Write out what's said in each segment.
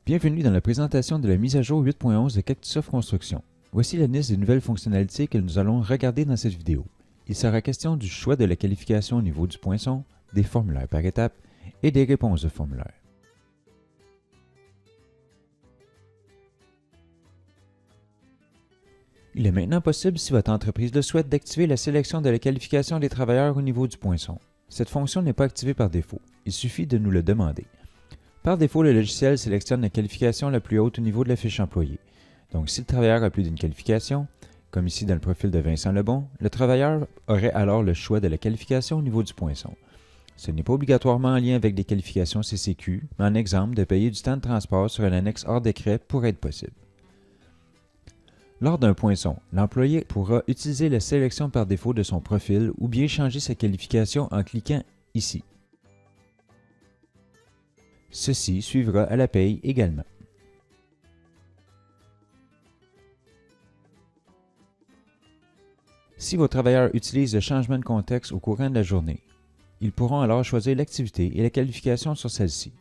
Bienvenue dans la présentation de la mise à jour 8.11 de Cactusoft Construction. Voici la liste des nouvelles fonctionnalités que nous allons regarder dans cette vidéo. Il sera question du choix de la qualification au niveau du poinçon, des formulaires par étape et des réponses de formulaires. Il est maintenant possible, si votre entreprise le souhaite, d'activer la sélection de la qualification des travailleurs au niveau du poinçon. Cette fonction n'est pas activée par défaut. Il suffit de nous le demander. Par défaut, le logiciel sélectionne la qualification la plus haute au niveau de la fiche employé. Donc, si le travailleur a plus d'une qualification, comme ici dans le profil de Vincent Lebon, le travailleur aurait alors le choix de la qualification au niveau du poinçon. Ce n'est pas obligatoirement en lien avec des qualifications CCQ, mais un exemple de payer du temps de transport sur une annexe hors décret pourrait être possible. Lors d'un poinçon, l'employé pourra utiliser la sélection par défaut de son profil ou bien changer sa qualification en cliquant ici. Ceci suivra à la paye également. Si vos travailleurs utilisent le changement de contexte au courant de la journée, ils pourront alors choisir l'activité et la qualification sur celle-ci.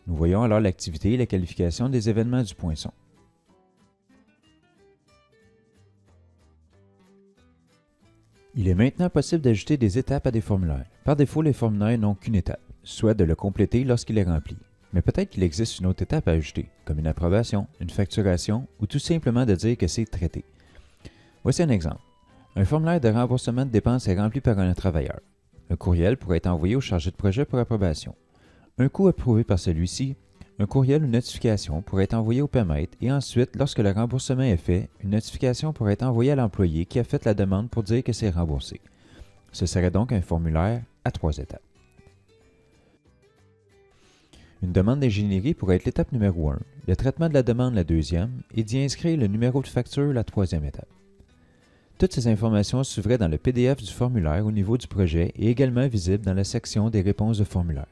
Nous voyons alors l'activité et la qualification des événements du poinçon. Il est maintenant possible d'ajouter des étapes à des formulaires. Par défaut, les formulaires n'ont qu'une étape, soit de le compléter lorsqu'il est rempli. Mais peut-être qu'il existe une autre étape à ajouter, comme une approbation, une facturation ou tout simplement de dire que c'est traité. Voici un exemple. Un formulaire de remboursement de dépenses est rempli par un travailleur. Le courriel pourrait être envoyé au chargé de projet pour approbation. Un coût approuvé par celui-ci, un courriel ou notification pourrait être envoyé au paiemètre et ensuite, lorsque le remboursement est fait, une notification pourrait être envoyée à l'employé qui a fait la demande pour dire que c'est remboursé. Ce serait donc un formulaire à 3 étapes. Une demande d'ingénierie pourrait être l'étape numéro 1, le traitement de la demande la deuxième et d'y inscrire le numéro de facture la troisième étape. Toutes ces informations suivraient dans le PDF du formulaire au niveau du projet et également visibles dans la section des réponses de formulaire.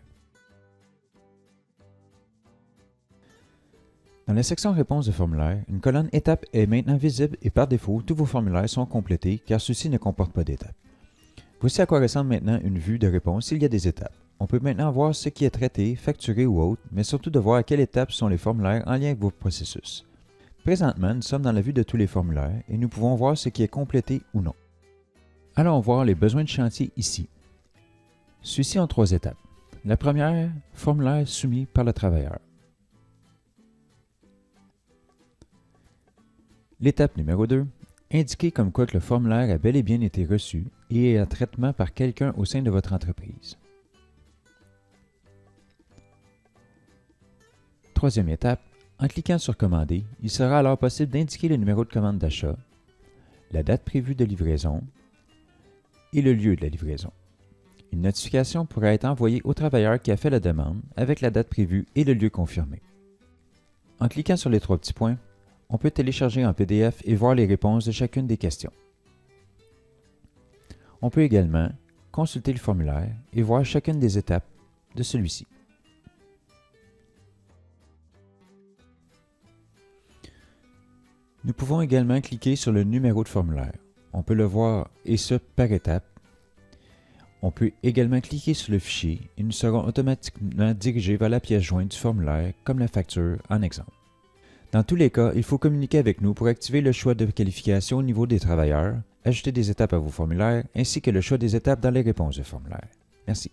Dans la section Réponses de formulaire, une colonne Étapes est maintenant visible et par défaut, tous vos formulaires sont complétés car ceux-ci ne comportent pas d'étapes. Voici à quoi ressemble maintenant une vue de réponse s'il y a des étapes. On peut maintenant voir ce qui est traité, facturé ou autre, mais surtout de voir à quelle étape sont les formulaires en lien avec vos processus. Présentement, nous sommes dans la vue de tous les formulaires et nous pouvons voir ce qui est complété ou non. Allons voir les besoins de chantier ici. Ceux-ci ont 3 étapes. La première, formulaire soumis par le travailleur. L'étape numéro 2, indiquer comme quoi que le formulaire a bel et bien été reçu et est en traitement par quelqu'un au sein de votre entreprise. Troisième étape, en cliquant sur Commander, il sera alors possible d'indiquer le numéro de commande d'achat, la date prévue de livraison et le lieu de la livraison. Une notification pourra être envoyée au travailleur qui a fait la demande avec la date prévue et le lieu confirmé. En cliquant sur les 3 petits points, on peut télécharger en PDF et voir les réponses de chacune des questions. On peut également consulter le formulaire et voir chacune des étapes de celui-ci. Nous pouvons également cliquer sur le numéro de formulaire. On peut le voir et ce par étape. On peut également cliquer sur le fichier et nous serons automatiquement dirigés vers la pièce jointe du formulaire comme la facture en exemple. Dans tous les cas, il faut communiquer avec nous pour activer le choix de qualification au niveau des travailleurs, ajouter des étapes à vos formulaires, ainsi que le choix des étapes dans les réponses de formulaire. Merci.